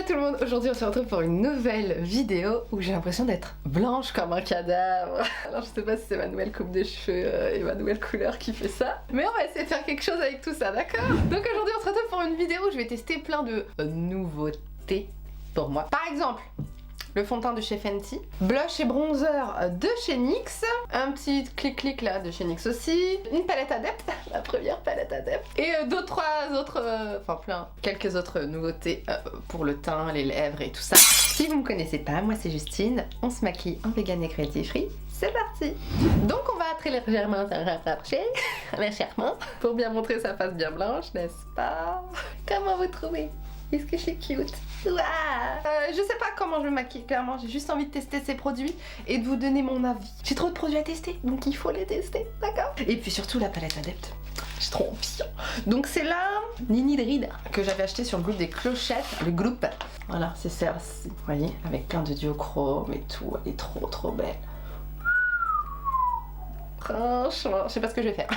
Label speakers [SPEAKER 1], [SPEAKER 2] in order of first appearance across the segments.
[SPEAKER 1] tout le monde, aujourd'hui on se retrouve pour une nouvelle vidéo où j'ai l'impression d'être blanche comme un cadavre. Alors je sais pas si c'est ma nouvelle coupe de cheveux et ma nouvelle couleur qui fait ça, mais on va essayer de faire quelque chose avec tout ça, d'accord? Donc aujourd'hui on se retrouve pour une vidéo où je vais tester plein de nouveautés pour moi. Par exemple, le fond de teint de chez Fenty, blush et bronzer de chez NYX, un petit clic-clic là de chez NYX aussi, une palette adepte, la première palette adepte, et quelques autres nouveautés pour le teint, les lèvres et tout ça. Si vous me connaissez pas, moi c'est Justine, on se maquille en vegan et cruelty free, c'est parti! Donc on va très légèrement se rapprocher, légèrement, pour bien montrer sa face bien blanche, n'est-ce pas? Comment vous trouvez? Est-ce que je suis cute? Je sais pas comment je me maquille, clairement, j'ai juste envie de tester ces produits et de vous donner mon avis. J'ai trop de produits à tester, donc il faut les tester, d'accord? Et puis surtout la palette adepte. J'ai trop envie. Donc c'est la Nini de Ride que j'avais acheté sur le groupe des clochettes, le groupe. Voilà, c'est celle-ci, vous voyez, avec plein de duochrome et tout, elle est trop belle. Franchement, je sais pas ce que je vais faire.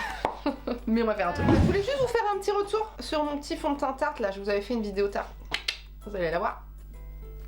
[SPEAKER 1] Mais on va faire un truc. Je voulais juste vous faire un petit retour sur mon petit fond de teint Tarte là, je vous avais fait une vidéo Tarte. Vous allez la voir.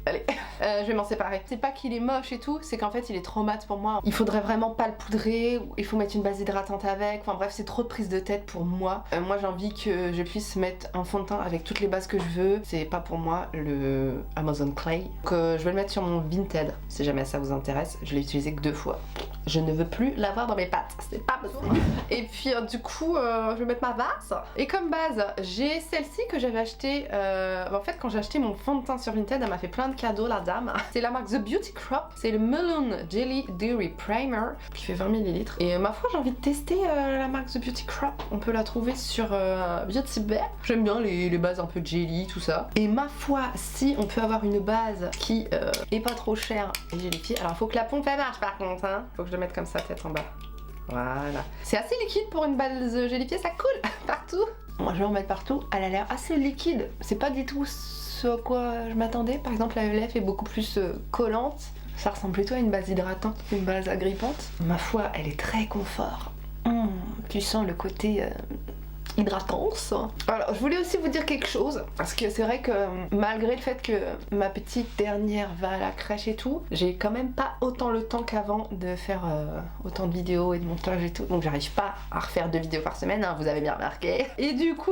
[SPEAKER 1] Allez, je vais m'en séparer. C'est pas qu'il est moche et tout, c'est qu'en fait il est trop mat pour moi. Il faudrait vraiment pas le poudrer, il faut mettre une base hydratante avec, enfin bref c'est trop de prise de tête pour moi. Moi j'ai envie que je puisse mettre un fond de teint avec toutes les bases que je veux. C'est pas pour moi le Amazon Clay. Donc je vais le mettre sur mon Vinted, si jamais ça vous intéresse. Je l'ai utilisé que 2 fois. Je ne veux plus l'avoir dans mes pattes, c'est pas besoin. Et puis du coup je vais mettre ma base. Et comme base, j'ai celle-ci que j'avais achetée, en fait quand j'ai acheté mon fond de teint sur Vinted, elle m'a fait plein de cadeaux la dame. C'est la marque The Beauty Crop, c'est le Melon Jelly Dairy Primer qui fait 20 ml. Et ma foi j'ai envie de tester la marque The Beauty Crop. On peut la trouver sur Beauty Bay. J'aime bien les bases un peu jelly, tout ça. Et ma foi, si on peut avoir une base qui est pas trop chère et jellifiée, alors faut que la pompe elle marche par contre, hein. Faut que je le mette comme ça, tête en bas. Voilà. C'est assez liquide pour une base jellifiée, ça coule partout. Moi je vais en mettre partout, elle a l'air assez liquide. C'est pas du tout ce à quoi je m'attendais. Par exemple la ELF est beaucoup plus collante. Ça ressemble plutôt à une base hydratante, une base agrippante. Ma foi, elle est très confort. Tu sens le côté hydratance. Alors je voulais aussi vous dire quelque chose, parce que c'est vrai que malgré le fait que ma petite dernière va à la crèche et tout, j'ai quand même pas autant le temps qu'avant de faire autant de vidéos et de montage et tout, donc j'arrive pas à refaire 2 vidéos par semaine, hein, vous avez bien remarqué. Et du coup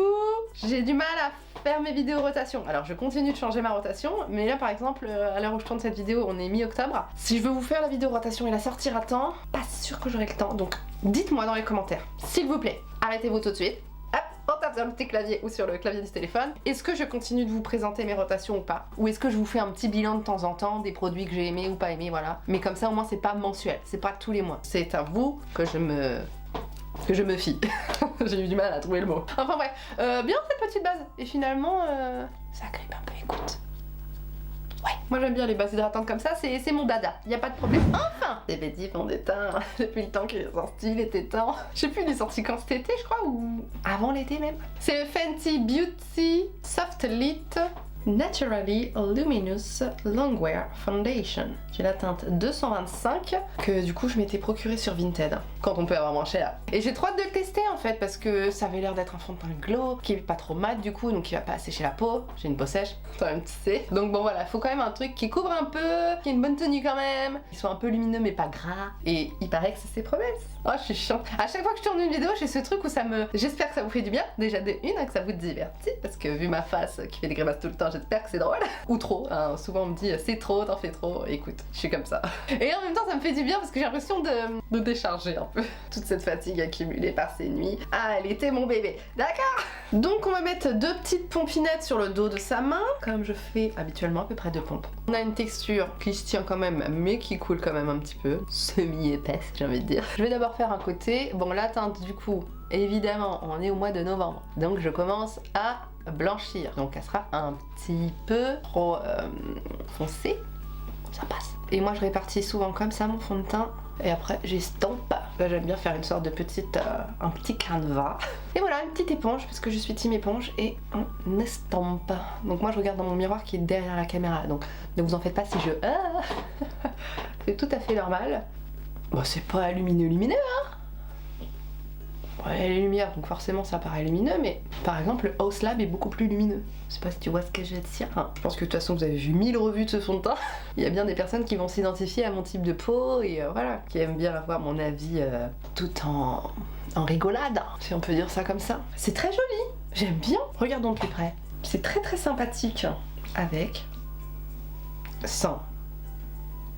[SPEAKER 1] j'ai du mal à faire mes vidéos rotation. Alors je continue de changer ma rotation, mais là par exemple à l'heure où je tourne cette vidéo on est mi-octobre. Si je veux vous faire la vidéo rotation et la sortir à temps, pas sûr que j'aurai le temps, donc dites-moi dans les commentaires, s'il vous plaît, arrêtez-vous tout de suite. On tape sur le petit clavier ou sur le clavier du téléphone. Est-ce que je continue de vous présenter mes rotations ou pas? Ou est-ce que je vous fais un petit bilan de temps en temps des produits que j'ai aimés ou pas aimés, voilà. Mais comme ça au moins c'est pas mensuel, c'est pas tous les mois. C'est à vous que je me fie. J'ai eu du mal à trouver le mot. Enfin bref, bien cette petite base. Et finalement, ça grippe un peu, écoute. Ouais, moi j'aime bien les bases hydratantes comme ça, c'est mon dada, y a pas de problème. Enfin, des petits fonds de teint, depuis le temps qu'il est sorti, il était temps. Je sais plus, il est sorti quand cet été je crois, ou avant l'été même. C'est le Fenty Beauty Soft Lit Naturally Luminous Longwear Foundation. J'ai la teinte 225 que du coup je m'étais procuré sur Vinted quand on peut avoir moins cher. Et j'ai trop hâte de le tester en fait parce que ça avait l'air d'être un fond de teint glow qui est pas trop mat du coup, donc qui va pas assécher la peau. J'ai une peau sèche, toi-même tu sais. Donc bon voilà, faut quand même un truc qui couvre un peu, qui ait une bonne tenue quand même, qui soit un peu lumineux mais pas gras. Et il paraît que c'est ses promesses. Oh je suis chiante. À chaque fois que je tourne une vidéo j'ai ce truc où ça me... J'espère que ça vous fait du bien. Déjà de une, que ça vous divertit parce que vu ma face qui fait des grimaces tout le temps, j'espère que c'est drôle. Ou trop, hein. Souvent on me dit c'est trop, t'en fais trop. Écoute, je suis comme ça. Et en même temps ça me fait du bien parce que j'ai l'impression de décharger un peu toute cette fatigue accumulée par ces nuits. Ah elle était mon bébé, d'accord. Donc on va mettre 2 petites pompinettes sur le dos de sa main, comme je fais habituellement à peu près 2 pompes. On a une texture qui se tient quand même mais qui coule quand même un petit peu, semi-épaisse j'ai envie de dire. Je vais d'abord faire un côté, bon la teinte du coup évidemment on est au mois de novembre, donc je commence à blanchir, donc elle sera un petit peu trop foncée, ça passe. Et moi je répartis souvent comme ça mon fond de teint et après j'estompe. Là j'aime bien faire une sorte de petite, un petit canevas. Et voilà, une petite éponge parce que je suis team éponge et on estompe. Donc moi je regarde dans mon miroir qui est derrière la caméra, donc ne vous en faites pas si je... c'est tout à fait normal. Bon c'est pas lumineux hein. ouais, les lumières, donc forcément ça paraît lumineux, mais par exemple le House Lab est beaucoup plus lumineux. Je sais pas si tu vois ce que je veux dire. Je pense que de toute façon vous avez vu 1000 revues de ce fond de teint. Il y a bien des personnes qui vont s'identifier à mon type de peau et voilà, qui aiment bien avoir mon avis tout en rigolade, si on peut dire ça comme ça. C'est très joli, j'aime bien. Regardons de plus près. C'est très très sympathique. Avec, sans.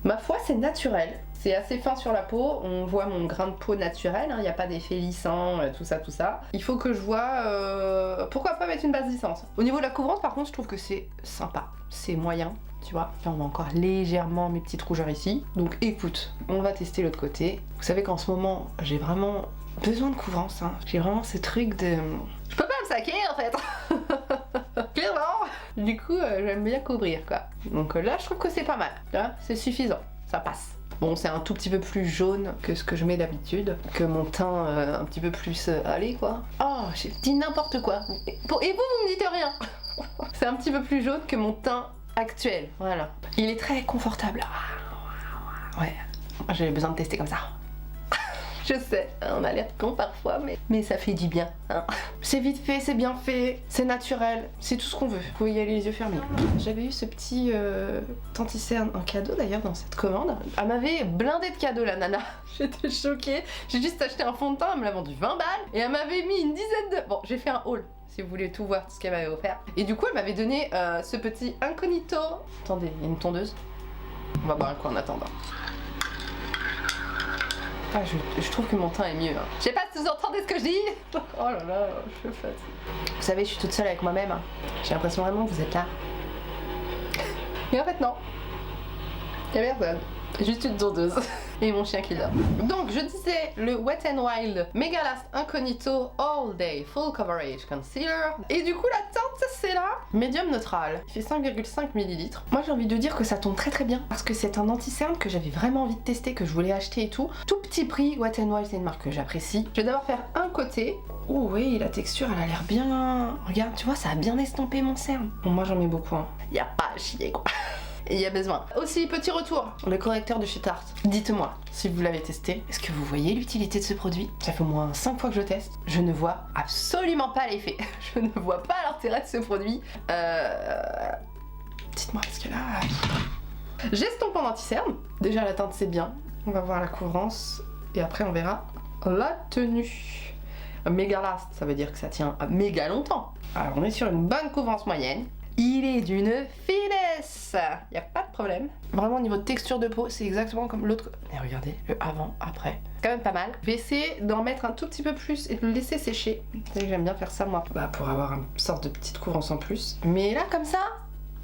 [SPEAKER 1] Ma foi, c'est naturel. C'est assez fin sur la peau, on voit mon grain de peau naturel, il n'y a pas d'effet lissant, tout ça, tout ça. Il faut que je vois pourquoi pas mettre une base lissante. Au niveau de la couvrance, par contre, je trouve que c'est sympa, c'est moyen, tu vois. Là, on voit encore légèrement mes petites rougeurs ici. Donc écoute, on va tester l'autre côté. Vous savez qu'en ce moment, j'ai vraiment besoin de couvrance, hein. J'ai vraiment ce truc de... Je peux pas me saquer en fait. Clairement. Du coup, j'aime bien couvrir quoi. Donc là, je trouve que c'est pas mal. Là, c'est suffisant. Ça passe. Bon, c'est un tout petit peu plus jaune que ce que je mets d'habitude, que mon teint un petit peu plus allez quoi. Oh, j'ai dit n'importe quoi. Et vous me dites rien. C'est un petit peu plus jaune que mon teint actuel. Voilà. Il est très confortable. Ouais. J'avais besoin de tester comme ça. Je sais, on a l'air con parfois, mais ça fait du bien. Hein. C'est vite fait, c'est bien fait, c'est naturel, c'est tout ce qu'on veut. Vous pouvez y aller les yeux fermés. J'avais eu ce petit Tanticerne en cadeau d'ailleurs dans cette commande. Elle m'avait blindé de cadeaux la nana. J'étais choquée. J'ai juste acheté un fond de teint, elle me l'a vendu 20 balles et elle m'avait mis une dizaine de... Bon, j'ai fait un haul. Si vous voulez tout voir, tout ce qu'elle m'avait offert. Et du coup, elle m'avait donné ce petit incognito. Attendez, il y a une tondeuse. On va boire un coup en attendant. Ah, je trouve que mon teint est mieux. Hein. Je sais pas si vous entendez ce que je dis. Oh là là, je suis fatiguée. Vous savez, je suis toute seule avec moi-même. Hein. J'ai l'impression vraiment que vous êtes là. Mais en fait, non. Il y a personne. Juste une tondeuse. Et mon chien qui dort. Donc, je disais le Wet n Wild Mega Last Incognito All Day Full Coverage Concealer. Et du coup, la teinte, c'est là. Médium neutral. Il fait 5,5 ml. Moi, j'ai envie de dire que ça tombe très très bien. Parce que c'est un anti-cerne que j'avais vraiment envie de tester, que je voulais acheter et tout. Tout petit prix. Wet n Wild, c'est une marque que j'apprécie. Je vais d'abord faire un côté. Oh oui, la texture, elle a l'air bien... Regarde, tu vois, ça a bien estompé mon cerne. Bon, moi, j'en mets beaucoup. Hein. Y a pas à chier, quoi. Et il y a besoin. Aussi, petit retour, le correcteur de chez Tarte. Dites-moi, si vous l'avez testé, est-ce que vous voyez l'utilité de ce produit? Ça fait au moins 5 fois que je le teste. Je ne vois absolument pas l'effet. Je ne vois pas l'intérêt de ce produit. Dites-moi, parce que là... J'estompe en anti-cerne. Déjà, la teinte, c'est bien. On va voir la couvrance. Et après, on verra la tenue. Méga last, ça veut dire que ça tient méga longtemps. Alors, on est sur une bonne couvrance moyenne. Il est d'une finesse, y a pas de problème. Vraiment au niveau de texture de peau, c'est exactement comme l'autre. Et regardez, le avant, après. C'est quand même pas mal. Je vais essayer d'en mettre un tout petit peu plus et de le laisser sécher. Vous savez que j'aime bien faire ça moi. Bah pour avoir une sorte de petite couvrance en plus. Mais là comme ça,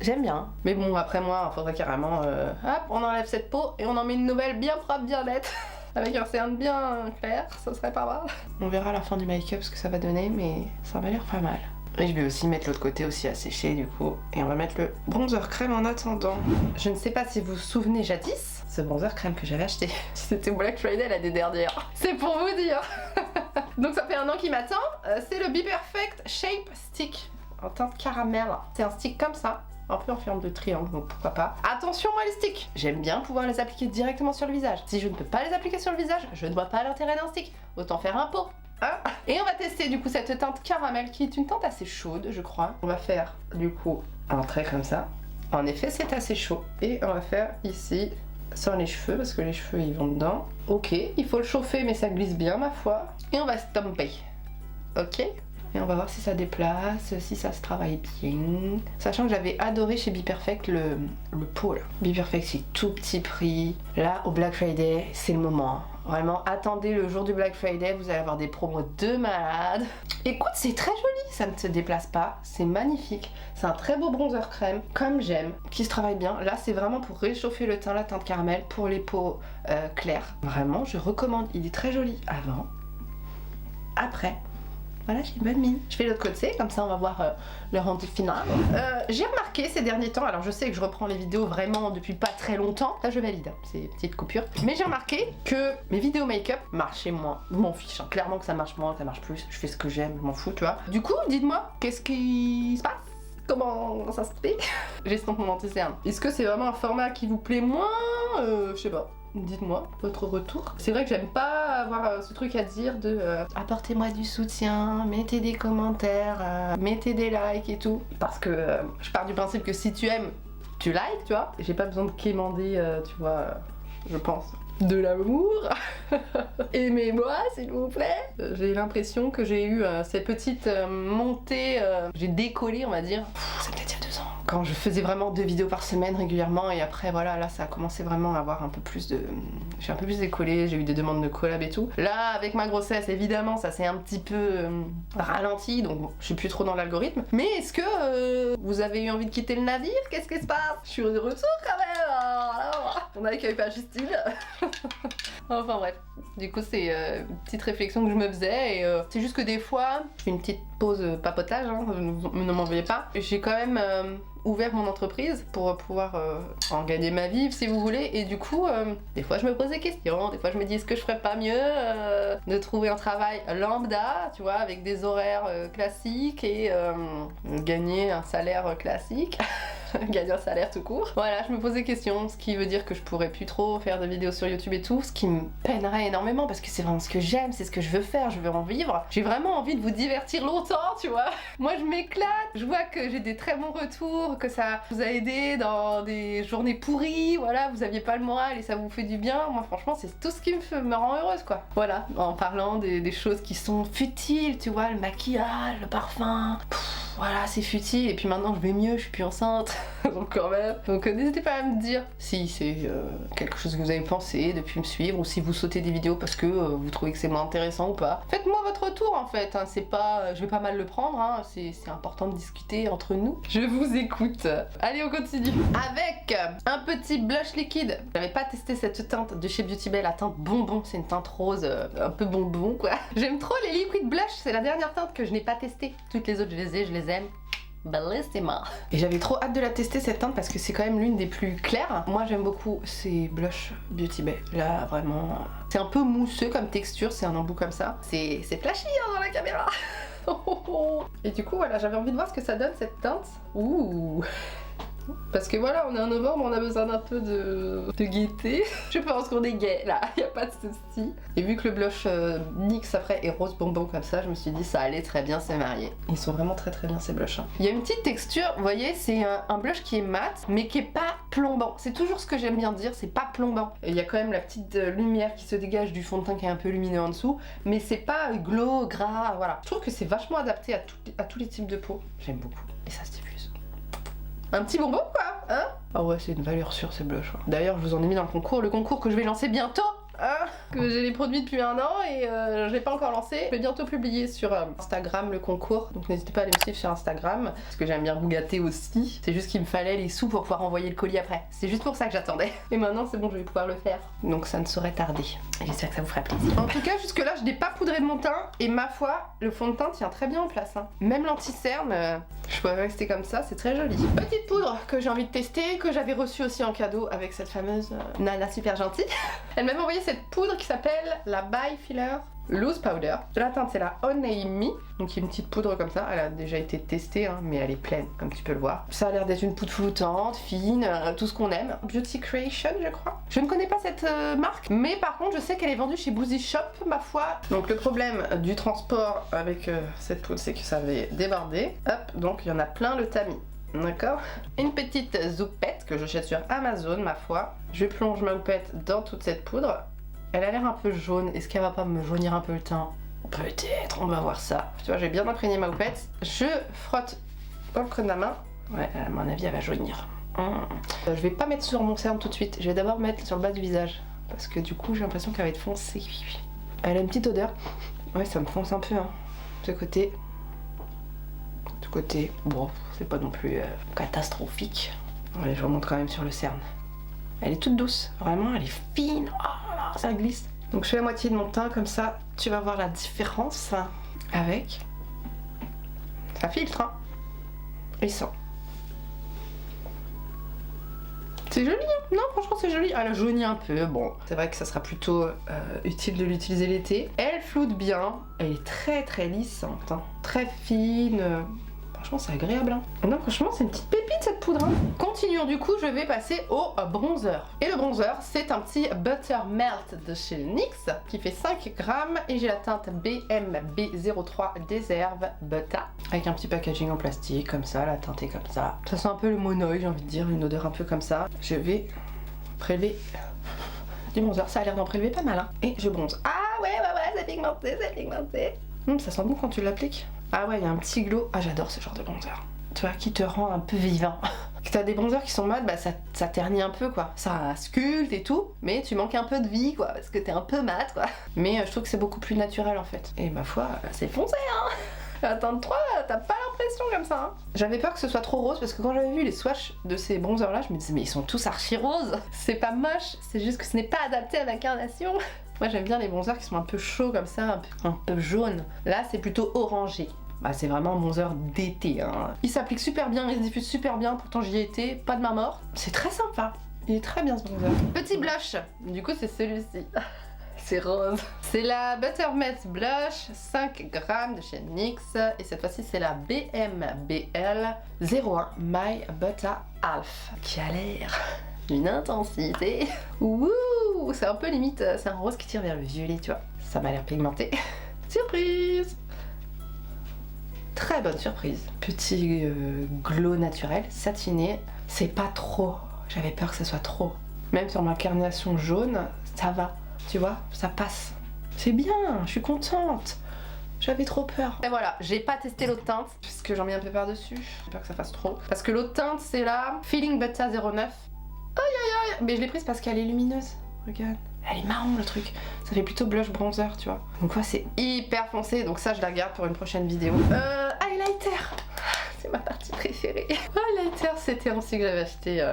[SPEAKER 1] j'aime bien. Mais bon après moi, il faudrait carrément... hop, on enlève cette peau et on en met une nouvelle bien propre, bien nette. Avec un cerne bien clair, ça serait pas mal. On verra à la fin du make-up ce que ça va donner, mais ça m'a l'air pas mal. Et je vais aussi mettre l'autre côté aussi à sécher du coup. Et on va mettre le bronzer crème en attendant. Je ne sais pas si vous vous souvenez jadis, ce bronzer crème que j'avais acheté. C'était Black Friday l'année dernière. C'est pour vous dire. Donc ça fait un an qu'il m'attend. C'est le Be Perfect Shape Stick en teinte caramel. C'est un stick comme ça. Un peu en forme de triangle, donc pourquoi pas. Attention moi les sticks, j'aime bien pouvoir les appliquer directement sur le visage. Si je ne peux pas les appliquer sur le visage, je ne vois pas l'intérêt d'un stick. Autant faire un pot. Hein. Et on va tester du coup cette teinte caramel qui est une teinte assez chaude je crois. On va faire du coup un trait comme ça. En effet c'est assez chaud. Et on va faire ici sur les cheveux parce que les cheveux ils vont dedans. Ok, il faut le chauffer mais ça glisse bien ma foi. Et on va stomper. Ok. Et on va voir si ça déplace, si ça se travaille bien. Sachant que j'avais adoré chez Be Perfect le pot là. Be Perfect c'est tout petit prix. Là au Black Friday c'est le moment. Vraiment attendez le jour du Black Friday, vous allez avoir des promos de malade. Écoute c'est très joli, ça ne se déplace pas, c'est magnifique. C'est un très beau bronzer crème, comme j'aime, qui se travaille bien. Là c'est vraiment pour réchauffer le teint, la teinte caramel, pour les peaux claires. Vraiment je recommande, il est très joli. Avant, après. Voilà, j'ai une bonne mine. Je fais l'autre côté, comme ça on va voir le rendu final. J'ai remarqué ces derniers temps, alors je sais que je reprends les vidéos vraiment depuis pas très longtemps. Là je valide, hein, c'est une petite coupure. Mais j'ai remarqué que mes vidéos make-up marchaient moins. Je m'en fiche, hein. Clairement que ça marche moins, que ça marche plus. Je fais ce que j'aime, je m'en fous, tu vois. Du coup, dites-moi, qu'est-ce qui se passe? Comment ça se fait? J'estompe mon anti-cerne. Est-ce que c'est vraiment un format qui vous plaît moins? Je sais pas. Dites-moi votre retour. C'est vrai que j'aime pas avoir ce truc à dire de apportez-moi du soutien, mettez des commentaires, mettez des likes et tout. Parce que je pars du principe que si tu aimes, tu likes, tu vois. J'ai pas besoin de quémander, tu vois, je pense. De l'amour. Aimez-moi s'il vous plaît. J'ai l'impression que j'ai eu cette petite montée, j'ai décollé on va dire. C'est peut-être il y a 2 ans. Quand je faisais vraiment 2 vidéos par semaine régulièrement et après voilà là ça a commencé vraiment à avoir un peu plus de... J'ai un peu plus décollé, j'ai eu des demandes de collab et tout. Là avec ma grossesse évidemment ça s'est un petit peu ralenti donc bon, je suis plus trop dans l'algorithme. Mais est-ce que vous avez eu envie de quitter le navire? Qu'est-ce qui se passe? Je suis de retour quand même alors. On accueille pas Justine. Enfin bref, du coup c'est une petite réflexion que je me faisais et c'est juste que des fois, je fais une petite pause papotage, hein, ne m'en veuillez pas. J'ai quand même ouvert mon entreprise pour pouvoir en gagner ma vie si vous voulez et du coup des fois je me pose des questions, des fois je me dis est-ce que je ferais pas mieux de trouver un travail lambda, tu vois, avec des horaires classiques et gagner un salaire classique. Gagner un salaire tout court. Voilà, je me pose des questions, ce qui veut dire que je pourrais plus trop faire de vidéos sur YouTube et tout, ce qui me peinerait énormément parce que c'est vraiment ce que j'aime, c'est ce que je veux faire, je veux en vivre. J'ai vraiment envie de vous divertir longtemps, tu vois. Moi je m'éclate, je vois que j'ai des très bons retours, que ça vous a aidé dans des journées pourries, voilà, vous aviez pas le moral et ça vous fait du bien. Moi franchement c'est tout ce qui me rend heureuse quoi. Voilà, en parlant des choses qui sont futiles, tu vois, le maquillage, le parfum, voilà c'est futile et puis maintenant je vais mieux, je suis plus enceinte. Donc quand même. Donc n'hésitez pas à me dire si c'est quelque chose que vous avez pensé depuis me suivre ou si vous sautez des vidéos parce que vous trouvez que c'est moins intéressant ou pas. Faites-moi votre retour en fait, hein. C'est pas, je vais pas mal le prendre, hein. C'est important de discuter entre nous. Je vous écoute. Allez on continue. Avec un petit blush liquide. J'avais pas testé cette teinte de chez Beauty Bay, la teinte bonbon, c'est une teinte rose un peu bonbon quoi. J'aime trop les liquid blush, c'est la dernière teinte que je n'ai pas testée. Toutes les autres je les ai, je les aime. Bellissima. Et j'avais trop hâte de la tester cette teinte parce que c'est quand même l'une des plus claires. Moi j'aime beaucoup ces blush Beauty Bay. Là vraiment, c'est un peu mousseux comme texture, c'est un embout comme ça. C'est flashy hein, dans la caméra. Et du coup voilà, j'avais envie de voir ce que ça donne cette teinte. Ouh. Parce que voilà, on est en novembre, on a besoin d'un peu de gaieté. Je pense qu'on est gay là, y a pas de souci. Et vu que le blush NYX après est rose bonbon comme ça, je me suis dit ça allait très bien se marier. Ils sont vraiment très bien ces blushs. Hein. Il y a une petite texture, vous voyez, c'est un blush qui est mat, mais qui est pas plombant. C'est toujours ce que j'aime bien dire, c'est pas plombant. Il y a quand même la petite lumière qui se dégage du fond de teint qui est un peu lumineux en dessous, mais c'est pas glow, gras, voilà. Je trouve que c'est vachement adapté à tous les types de peau. J'aime beaucoup. Et ça se diffuse. Un petit bonbon quoi, hein? Ah ouais, c'est une valeur sûre ces blushs. D'ailleurs, je vous en ai mis dans le concours que je vais lancer bientôt. Hein, que j'ai les produits depuis 1 an et je l'ai pas encore lancé. Je vais bientôt publier sur Instagram le concours, donc n'hésitez pas à aller me suivre sur Instagram parce que j'aime bien vous gâter aussi. C'est juste qu'il me fallait les sous pour pouvoir envoyer le colis après. C'est juste pour ça que j'attendais. Et maintenant c'est bon, je vais pouvoir le faire. Donc ça ne saurait tarder. J'espère que ça vous fera plaisir. En tout cas, jusque là, je n'ai pas poudré mon teint et ma foi, le fond de teint tient très bien en place. Hein. Même l'anti-cerne, je pourrais rester comme ça, c'est très joli. Petite poudre que j'ai envie de tester, que j'avais reçue aussi en cadeau avec cette fameuse nana super gentille. Elle m'avait envoyé cette poudre qui s'appelle la By Filler Loose Powder. La teinte c'est la Honey Me, donc il y a une petite poudre comme ça, elle a déjà été testée hein, mais elle est pleine comme tu peux le voir. Ça a l'air d'être une poudre flottante, fine, tout ce qu'on aime. Beauty Creation je crois. Je ne connais pas cette marque, mais par contre je sais qu'elle est vendue chez Boozy Shop ma foi. Donc le problème du transport avec cette poudre c'est que ça avait débordé. Hop, donc il y en a plein le tamis. D'accord. Une petite zoupette que je jette sur Amazon ma foi. Je plonge ma zoupette dans toute cette poudre. Elle a l'air un peu jaune, est-ce qu'elle va pas me jaunir un peu le teint? Peut-être, on va voir ça. Tu vois, j'ai bien imprégné ma houppette. Je frotte dans le creux de la main. Ouais, à mon avis, elle va jaunir. Je vais pas mettre sur mon cerne tout de suite, je vais d'abord mettre sur le bas du visage. Parce que du coup, j'ai l'impression qu'elle va être foncée. Elle a une petite odeur. Ouais, ça me fonce un peu, hein. Ce côté. Ce côté. Bon, c'est pas non plus catastrophique. Allez, je remonte quand même sur le cerne. Elle est toute douce, vraiment, elle est fine. Oh là, ça glisse. Donc je fais la moitié de mon teint comme ça, tu vas voir la différence avec. Ça filtre, hein. Et ça. C'est joli, hein. Non, franchement, c'est joli. Elle a jauni un peu. Bon, c'est vrai que ça sera plutôt utile de l'utiliser l'été. Elle floute bien. Elle est très lissante, hein. Très fine. Franchement, c'est agréable. Hein. Non, franchement, c'est une petite pépite rapide cette poudre. Hein. Continuons du coup, je vais passer au bronzer. Et le bronzer, c'est un petit Butter Melt de chez NYX qui fait 5 grammes et j'ai la teinte BMB03 Deserve Butter avec un petit packaging en plastique comme ça, la teinte est comme ça. Ça sent un peu le monoï, j'ai envie de dire, une odeur un peu comme ça. Je vais prélever du bronzer, ça a l'air d'en prélever pas mal. Hein. Et je bronze. Ah ouais, c'est pigmenté, c'est pigmenté. Ça sent bon quand tu l'appliques. Ah ouais, il y a un petit glow. Ah, j'adore ce genre de bronzer. Tu vois, qui te rend un peu vivant. T'as des bronzers qui sont mat, bah ça ternit un peu quoi. Ça sculpte et tout, mais tu manques un peu de vie quoi, parce que t'es un peu mat quoi. Mais je trouve que c'est beaucoup plus naturel en fait. Et ma foi, c'est foncé hein. Attends 3, t'as pas l'impression comme ça hein. J'avais peur que ce soit trop rose parce que quand j'avais vu les swatchs de ces bronzers là, je me disais mais ils sont tous archi roses. C'est pas moche, c'est juste que ce n'est pas adapté à l'incarnation. Moi j'aime bien les bronzers qui sont un peu chauds comme ça, un peu jaune. Là c'est plutôt orangé. Bah c'est vraiment un bronzer d'été hein. Il s'applique super bien, il se diffuse super bien, pourtant j'y étais, pas de main morte. C'est très sympa, il est très bien ce bronzer. Petit blush, du coup c'est celui-ci. C'est rose. C'est la Butter Melt Blush, 5 grammes de chez NYX. Et cette fois-ci c'est la BMBL 01 My Butter Half. Qui a l'air d'une intensité. Wouh, c'est un peu limite, c'est un rose qui tire vers le violet tu vois. Ça m'a l'air pigmenté. Surprise! Très bonne surprise. Petit glow naturel, satiné. C'est pas trop. J'avais peur que ce soit trop. Même sur ma carnation jaune, ça va. Tu vois, ça passe. C'est bien, je suis contente. J'avais trop peur. Et voilà, j'ai pas testé l'eau de teinte, parce que j'en mets un peu par-dessus. J'ai peur que ça fasse trop. Parce que l'eau de teinte, c'est la Feeling Butter 09. Aïe aïe aïe. Mais je l'ai prise parce qu'elle est lumineuse. Regarde. Elle est marron le truc. Ça fait plutôt blush bronzer, tu vois. Donc ouais, c'est hyper foncé. Donc ça, je la garde pour une prochaine vidéo. Highlighter. C'est ma partie préférée. Highlighter, c'était aussi que j'avais acheté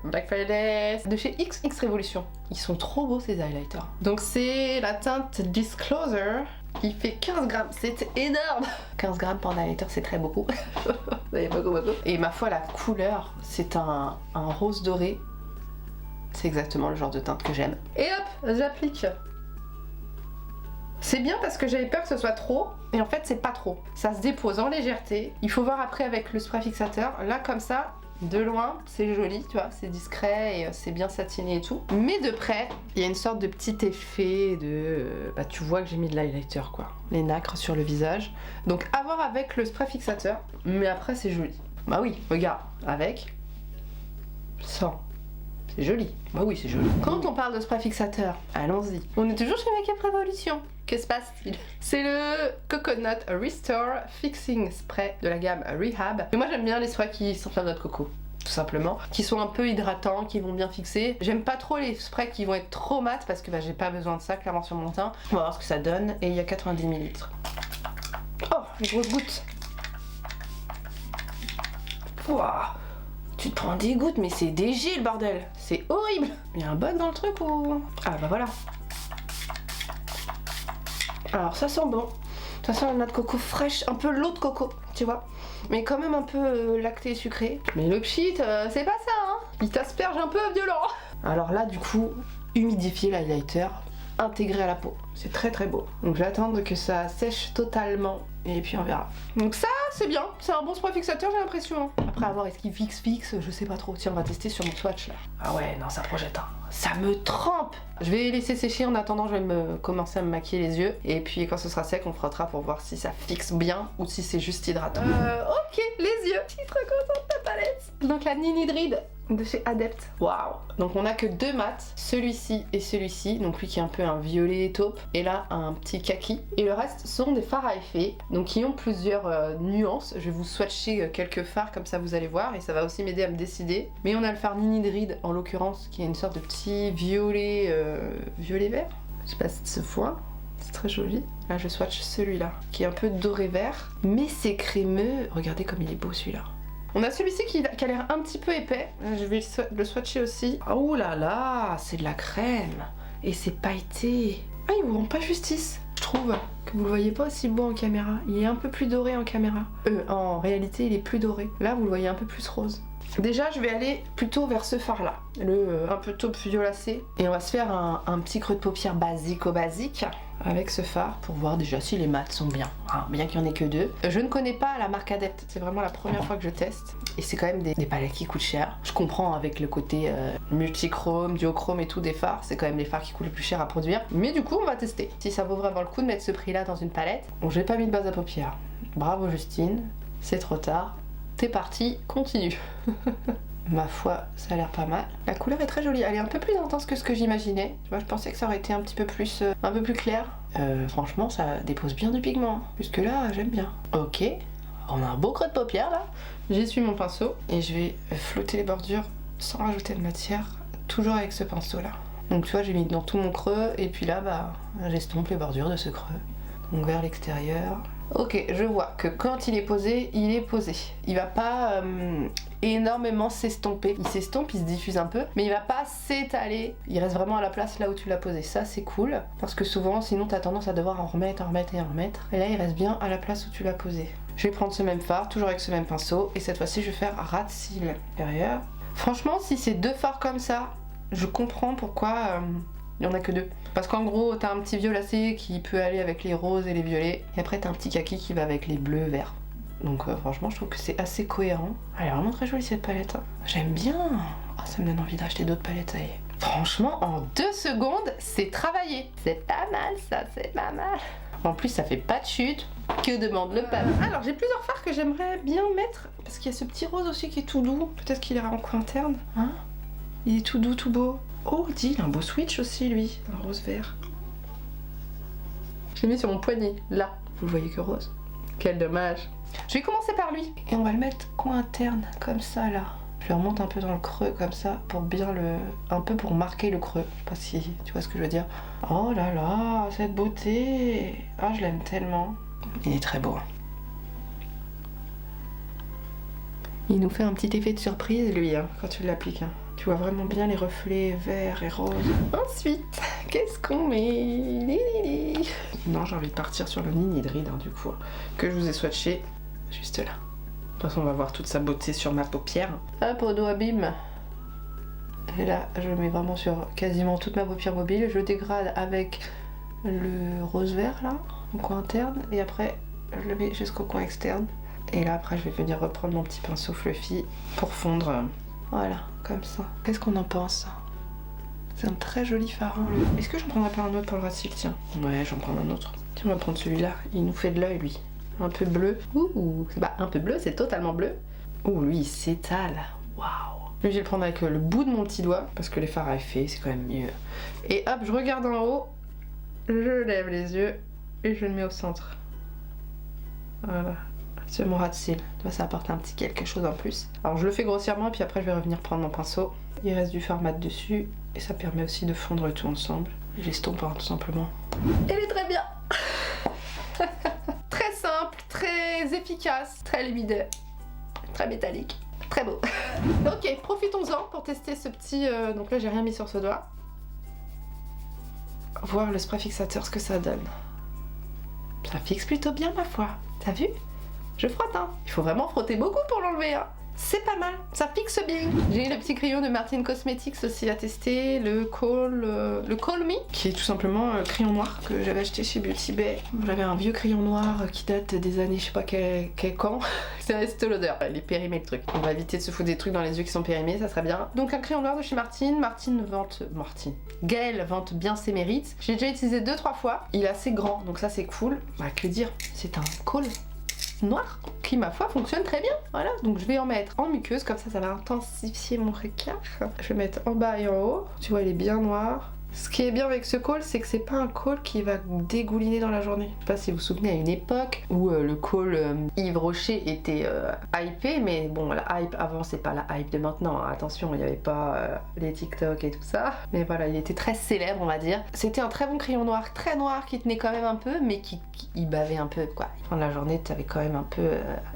[SPEAKER 1] Black Friday de chez XX Revolution. Ils sont trop beaux ces highlighters. Donc c'est la teinte Disclosure qui fait 15 grammes. C'est énorme. 15 grammes pour un highlighter, c'est très beaucoup. C'est beaucoup. Et ma foi, la couleur, c'est un rose doré. C'est exactement le genre de teinte que j'aime. Et hop, j'applique. C'est bien parce que j'avais peur que ce soit trop, et en fait c'est pas trop. Ça se dépose en légèreté. Il faut voir après avec le spray fixateur. Là comme ça, de loin, c'est joli, tu vois, c'est discret et c'est bien satiné et tout. Mais de près, il y a une sorte de petit effet de... Bah tu vois que j'ai mis de l'highlighter quoi. Les nacres sur le visage. Donc à voir avec le spray fixateur, mais après c'est joli. Bah oui, regarde, avec, sans. C'est joli. Bah oui, c'est joli. Quand on parle de spray fixateur, allons-y. On est toujours chez Make Up Revolution. Que se passe-t-il? C'est le Coconut Restore Fixing Spray de la gamme Rehab. Et moi j'aime bien les sprays qui sentent la noix de coco. Tout simplement, qui sont un peu hydratants, qui vont bien fixer. J'aime pas trop les sprays qui vont être trop mat parce que bah, j'ai pas besoin de ça clairement sur mon teint. On va voir ce que ça donne et il y a 90 ml. Oh, les grosses gouttes. Wouah. Tu te prends des gouttes, mais c'est des gels, le bordel. C'est horrible. Il y a un bug dans le truc ou... Ah bah voilà. Alors ça sent bon. Ça sent la noix de coco fraîche, un peu l'eau de coco, tu vois. Mais quand même un peu lacté et sucré. Mais le pchit, c'est pas ça, hein. Il t'asperge un peu violent. Alors là, du coup, humidifier l'highlighter, intégré à la peau. C'est très très beau. Donc je vais attendre que ça sèche totalement. Et puis on verra. Donc ça, c'est bien. C'est un bon spray fixateur, j'ai l'impression. Après avoir, est-ce qu'il fixe, je sais pas trop. Tiens, on va tester sur mon swatch là. Ah ouais, non, ça projette. Hein. Ça me trempe. Je vais laisser sécher. En attendant, je vais commencer à me maquiller les yeux. Et puis quand ce sera sec, on frottera pour voir si ça fixe bien ou si c'est juste hydratant. Ok, les yeux. Je suis trop contente de la palette. Donc la Ninidride de chez Adept. Waouh. Donc on a que deux mats, celui-ci et celui-ci. Donc lui qui est un peu un violet taupe et là un petit kaki. Et le reste sont des fards à effet. Donc qui ont plusieurs nuances. Je vais vous swatcher quelques fards comme ça vous allez voir et ça va aussi m'aider à me décider. Mais on a le fard Ninidride en l'occurrence qui est une sorte de petit violet violet vert. Je sais pas si ça se voit. C'est très joli. Là je swatch celui-là qui est un peu doré vert. Mais c'est crémeux. Regardez comme il est beau celui-là. On a celui-ci qui a l'air un petit peu épais. Je vais le swatcher aussi. Oh là là, c'est de la crème. Et c'est pailleté. Ah, il vous rend pas justice. Je trouve que vous le voyez pas aussi beau en caméra. Il est un peu plus doré en caméra. En réalité, il est plus doré. Là, vous le voyez un peu plus rose. Déjà, je vais aller plutôt vers ce fard là, le un peu taupe violacé. Et on va se faire un petit creux de paupière basique avec ce fard pour voir déjà si les mats sont bien. Hein, bien qu'il n'y en ait que 2. Je ne connais pas la marque Adept, c'est vraiment la première fois que je teste. Et c'est quand même des palettes qui coûtent cher. Je comprends avec le côté multichrome, duochrome et tout des fards, c'est quand même les fards qui coûtent le plus cher à produire. Mais du coup, on va tester. Si ça vaut vraiment le coup de mettre ce prix là dans une palette. Bon, j'ai pas mis de base à paupières. Bravo Justine, c'est trop tard. T'es parti, continue. Ma foi, ça a l'air pas mal. La couleur est très jolie, elle est un peu plus intense que ce que j'imaginais. Tu vois, je pensais que ça aurait été un peu plus clair. Franchement, ça dépose bien du pigment. Jusque là, j'aime bien. Ok, on a un beau creux de paupière là. J'essuie mon pinceau et je vais flotter les bordures sans rajouter de matière, toujours avec ce pinceau là. Donc tu vois, j'ai mis dans tout mon creux et puis là, bah, j'estompe les bordures de ce creux. Donc vers l'extérieur. Ok, je vois que quand il est posé, il est posé. Il va pas énormément s'estomper. Il s'estompe, il se diffuse un peu, mais il va pas s'étaler. Il reste vraiment à la place là où tu l'as posé. Ça, c'est cool, parce que souvent, sinon, t'as tendance à devoir en remettre. Et là, il reste bien à la place où tu l'as posé. Je vais prendre ce même fard, toujours avec ce même pinceau, et cette fois-ci, je vais faire ras de cils derrière. Franchement, si c'est 2 fards comme ça, je comprends pourquoi... il n'y en a que 2. Parce qu'en gros, t'as un petit violacé qui peut aller avec les roses et les violets. Et après, t'as un petit kaki qui va avec les bleus verts. Donc franchement, je trouve que c'est assez cohérent. Elle est vraiment très jolie cette palette. Hein. J'aime bien. Oh, ça me donne envie d'acheter d'autres palettes, ça y est. Franchement, en 2 secondes, c'est travaillé. C'est pas mal ça, c'est pas mal. En plus, ça fait pas de chute. Que demande le pape? Alors, j'ai plusieurs fards que j'aimerais bien mettre. Parce qu'il y a ce petit rose aussi qui est tout doux. Peut-être qu'il ira en coin interne. Hein? Il est tout doux, tout beau. Oh, dis, il a un beau switch aussi, lui. Un rose vert. Je l'ai mis sur mon poignet, là. Vous le voyez que rose. Quel dommage. Je vais commencer par lui. Et on va le mettre coin interne, comme ça, là. Je le remonte un peu dans le creux, comme ça, pour bien le... un peu pour marquer le creux. Je sais pas si tu vois ce que je veux dire. Oh là là, cette beauté. Ah, je l'aime tellement. Il est très beau. Il nous fait un petit effet de surprise, lui, hein, quand tu l'appliques. Hein. Tu vois vraiment bien les reflets verts et roses. Ensuite, qu'est-ce qu'on met? Non, j'ai envie de partir sur le Ninidrid, hein, du coup, que je vous ai swatché juste là. De toute façon, on va voir toute sa beauté sur ma paupière. Hop, au dos abîme. Et là, je le mets vraiment sur quasiment toute ma paupière mobile. Je dégrade avec le rose vert, là, au coin interne. Et après, je le mets jusqu'au coin externe. Et là, après, je vais venir reprendre mon petit pinceau fluffy pour fondre... Voilà, comme ça. Qu'est-ce qu'on en pense? C'est un très joli fard. Hein. Est-ce que j'en prendrais pas un autre pour le ras de cils? Tiens. Ouais, j'en prends un autre. Tiens, on va prendre celui-là. Il nous fait de l'œil, lui. Un peu bleu. Ouh, bah un peu bleu, c'est totalement bleu. Ouh, lui, il s'étale. Waouh. Lui, je vais le prendre avec le bout de mon petit doigt, parce que les fards à effet, c'est quand même mieux. Et hop, je regarde en haut. Je lève les yeux. Et je le mets au centre. Voilà. C'est mon ras de cils. Tu vois, ça apporte un petit quelque chose en plus. Alors je le fais grossièrement et puis après je vais revenir prendre mon pinceau. Il reste du fard mat dessus et ça permet aussi de fondre le tout ensemble. Je l'estompe tout simplement. Elle est très bien. Très simple, très efficace, très lumineux, très métallique, très beau. Ok, profitons-en pour tester ce petit... Donc là j'ai rien mis sur ce doigt. Voir le spray fixateur, ce que ça donne. Ça fixe plutôt bien ma foi. T'as vu? Je frotte, hein. Il faut vraiment frotter beaucoup pour l'enlever, hein. C'est pas mal, ça fixe bien. J'ai le petit crayon de Martine Cosmetics aussi à tester, le Call Me, qui est tout simplement un crayon noir que j'avais acheté chez Beauty Bay. J'avais un vieux crayon noir qui date des années, je sais pas quand. C'est un Estée Lauder, il est périmé le truc. On va éviter de se foutre des trucs dans les yeux qui sont périmés, ça serait bien. Donc un crayon noir de chez Martine. Gaëlle vante bien ses mérites. J'ai déjà utilisé 2-3 fois. Il est assez grand, donc ça c'est cool. Bah que dire, c'est un Call noir qui ma foi fonctionne très bien. Voilà, donc je vais en mettre en muqueuse, comme ça ça va intensifier mon récap. Je vais mettre en bas et en haut. Tu vois, il est bien noir. Ce qui est bien avec ce col, c'est que c'est pas un col qui va dégouliner dans la journée. Je sais pas si vous vous souvenez à une époque où le col Yves Rocher était hypé, mais bon, la hype avant, c'est pas la hype de maintenant. Hein. Attention, il n'y avait pas les TikTok et tout ça. Mais voilà, il était très célèbre, on va dire. C'était un très bon crayon noir, très noir, qui tenait quand même un peu, mais qui bavait un peu, quoi. Pendant la journée, tu avais quand même un peu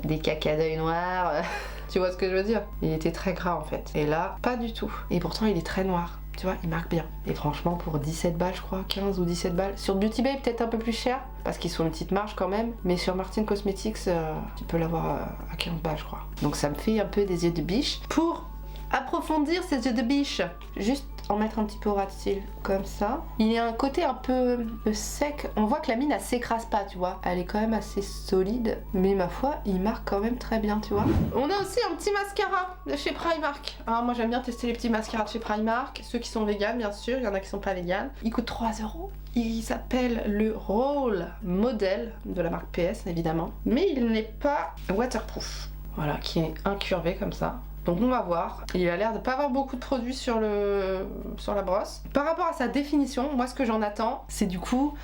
[SPEAKER 1] des caca d'œil noirs. Tu vois ce que je veux dire? Il était très gras en fait. Et là, pas du tout. Et pourtant, il est très noir. Tu vois, il marque bien. Et franchement, pour 17 balles, je crois, 15 ou 17 balles. Sur Beauty Bay, peut-être un peu plus cher, parce qu'ils sont une petite marge quand même. Mais sur Martin Cosmetics, tu peux l'avoir à 15 balles, je crois. Donc ça me fait un peu des yeux de biche. Pour approfondir ces yeux de biche, juste en mettre un petit peu au ras de cils, comme ça. Il y a un côté un peu sec. On voit que la mine, elle s'écrase pas, tu vois. Elle est quand même assez solide. Mais ma foi, il marque quand même très bien, tu vois. On a aussi un petit mascara de chez Primark. Alors, moi, j'aime bien tester les petits mascaras de chez Primark. Ceux qui sont véganes, bien sûr. Il y en a qui sont pas véganes. Il coûte 3 €. Il s'appelle le Role Model de la marque PS, évidemment. Mais il n'est pas waterproof. Voilà, qui est incurvé comme ça. Donc on va voir. Il a l'air de pas avoir beaucoup de produits sur la brosse. Par rapport à sa définition, moi ce que j'en attends, c'est du coup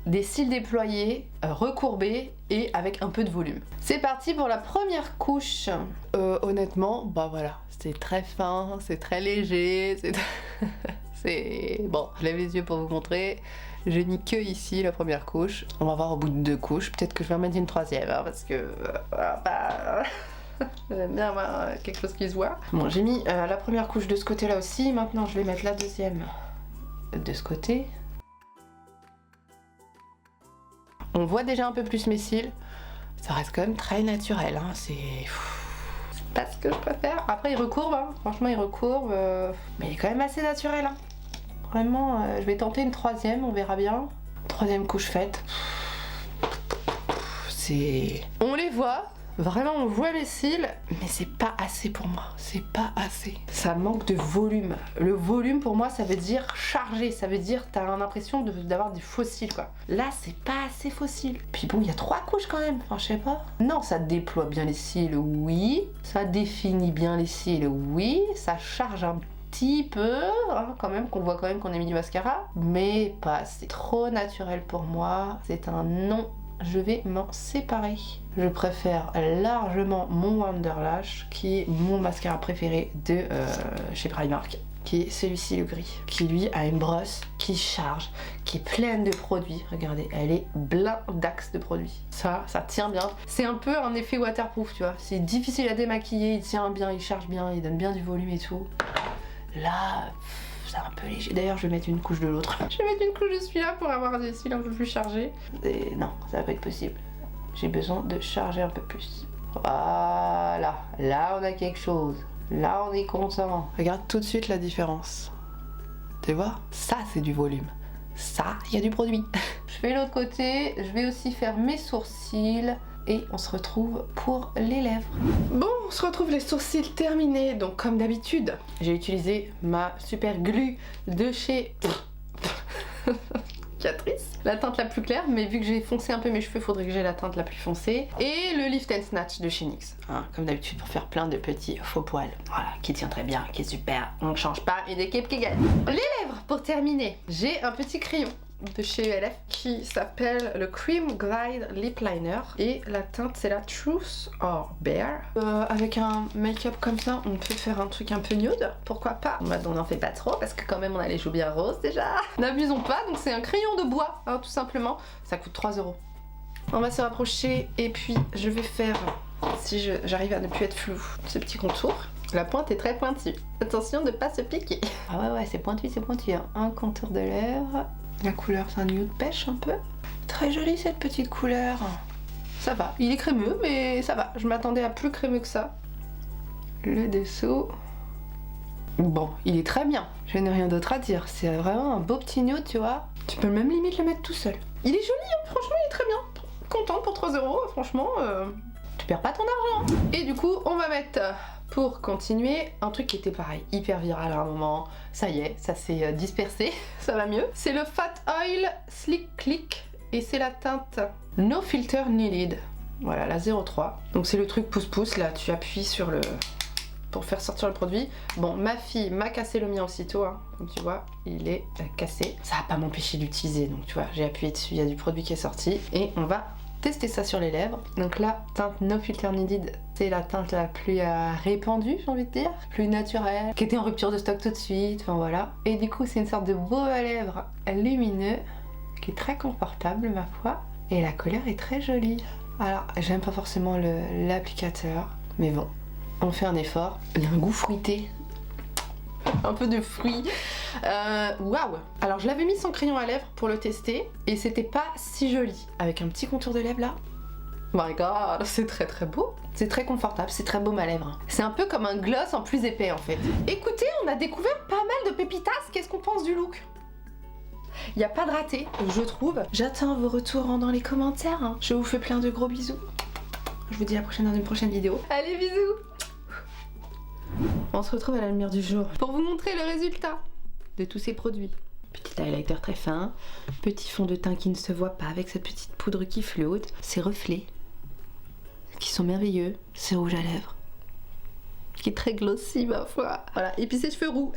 [SPEAKER 1] des cils déployés, recourbés et avec un peu de volume. C'est parti pour la première couche. Honnêtement, bah voilà, c'est très fin, c'est très léger, c'est... Bon, je lève les yeux pour vous montrer. J'ai mis que ici la première couche. On va voir au bout de 2 couches. Peut-être que je vais en mettre une troisième, hein, parce que... J'aime bien avoir quelque chose qui se voit. Bon, j'ai mis la première couche de ce côté-là aussi. Maintenant, je vais mettre la deuxième de ce côté. On voit déjà un peu plus mes cils. Ça reste quand même très naturel. Hein. C'est pas ce que je préfère. Après, il recourbe. Hein. Franchement, il recourbe. Mais il est quand même assez naturel. Hein. Vraiment, je vais tenter une troisième. On verra bien. Troisième couche faite. C'est... On les voit. Vraiment, on voit les cils, mais c'est pas assez pour moi. C'est pas assez. Ça manque de volume. Le volume, pour moi, ça veut dire chargé. Ça veut dire t'as l'impression d'avoir des faux cils, quoi. Là, c'est pas assez faux cils. Puis bon, il y a 3 couches quand même. Enfin, je sais pas. Non, ça déploie bien les cils, oui. Ça définit bien les cils, oui. Ça charge un petit peu, hein, quand même, qu'on voit quand même qu'on a mis du mascara. Mais pas assez. Trop naturel pour moi. C'est un non. Je vais m'en séparer. Je préfère largement mon Wonderlash, qui est mon mascara préféré de chez Primark, qui est celui-ci, le gris, qui lui a une brosse qui charge, qui est pleine de produits. Regardez, elle est blindaxe de produits. Ça tient bien. C'est un peu un effet waterproof, tu vois. C'est difficile à démaquiller, il tient bien, il charge bien, il donne bien du volume et tout. Là... c'est un peu léger. D'ailleurs, je vais mettre une couche de l'autre. Je vais mettre une couche de celui-là pour avoir des cils un peu plus chargés. Et non, ça va pas être possible. J'ai besoin de charger un peu plus. Voilà. Là, on a quelque chose. Là, on est content. Regarde tout de suite la différence. Tu vois? Ça, c'est du volume. Ça, il y a du produit. Je fais l'autre côté. Je vais aussi faire mes sourcils. Et on se retrouve pour les lèvres. Bon, on se retrouve les sourcils terminés. Donc comme d'habitude, j'ai utilisé ma super glue de chez Catrice. La teinte la plus claire, mais vu que j'ai foncé un peu mes cheveux, faudrait que j'ai la teinte la plus foncée. Et le Lift and Snatch de chez NYX. Hein, comme d'habitude pour faire plein de petits faux poils. Voilà, qui tient très bien, qui est super. On ne change pas, une équipe qui gagne. Les lèvres, pour terminer, j'ai un petit crayon de chez ELF qui s'appelle le Cream Glide Lip Liner et la teinte c'est la Truth or Bare. Avec un make-up comme ça on peut faire un truc un peu nude, pourquoi pas. On n'en fait pas trop parce que quand même on a les joues bien roses déjà. N'abusons pas, donc c'est un crayon de bois hein, tout simplement, ça coûte 3 €. On va se rapprocher et puis je vais faire, si j'arrive à ne plus être flou, ce petit contour. La pointe est très pointue, attention de pas se piquer. Ah ouais c'est pointu hein. Un contour de lèvres. La couleur c'est un nude pêche un peu. Très jolie cette petite couleur. Ça va, il est crémeux mais ça va. Je m'attendais à plus crémeux que ça. Le dessous. Bon, il est très bien. Je n'ai rien d'autre à dire. C'est vraiment un beau petit nude, tu vois. Tu peux même limite le mettre tout seul. Il est joli, hein. Franchement il est très bien. Contente pour 3 €, franchement. Tu perds pas ton argent. Et du coup on va mettre... Pour continuer, un truc qui était pareil, hyper viral à un moment, ça y est, ça s'est dispersé, ça va mieux. C'est le Fat Oil Slick Click et c'est la teinte No Filter Needed. Voilà, la 03. Donc c'est le truc pouce-pouce, là tu appuies sur le... pour faire sortir le produit. Bon, ma fille m'a cassé le mien aussitôt, hein. Comme tu vois, il est cassé. Ça va pas m'empêcher d'utiliser, donc tu vois, j'ai appuyé dessus, il y a du produit qui est sorti et on va tester ça sur les lèvres. Donc là, teinte No Filter Needed, c'est la teinte la plus répandue, j'ai envie de dire, plus naturelle, qui était en rupture de stock tout de suite, enfin voilà. Et du coup, c'est une sorte de baume à lèvres lumineux, qui est très confortable, ma foi. Et la couleur est très jolie. Alors, j'aime pas forcément l'applicateur, mais bon, On fait un effort. Il y a un goût fruité. Un peu de fruits. Waouh! Alors je l'avais mis sans crayon à lèvres pour le tester et c'était pas si joli. Avec un petit contour de lèvres là. My god, c'est très très beau. C'est très confortable, c'est très beau ma lèvre. C'est un peu comme un gloss en plus épais en fait. Écoutez, on a découvert pas mal de pépitas. Qu'est-ce qu'on pense du look? Il n'y a pas de raté, je trouve. J'attends vos retours dans les commentaires. Hein. Je vous fais plein de gros bisous. Je vous dis à la prochaine dans une prochaine vidéo. Allez, bisous! On se retrouve à la lumière du jour pour vous montrer le résultat de tous ces produits. Petit highlighter très fin, petit fond de teint qui ne se voit pas avec cette petite poudre qui flotte, ces reflets qui sont merveilleux, ce rouge à lèvres qui est très glossy ma foi. Voilà, et puis ces cheveux roux.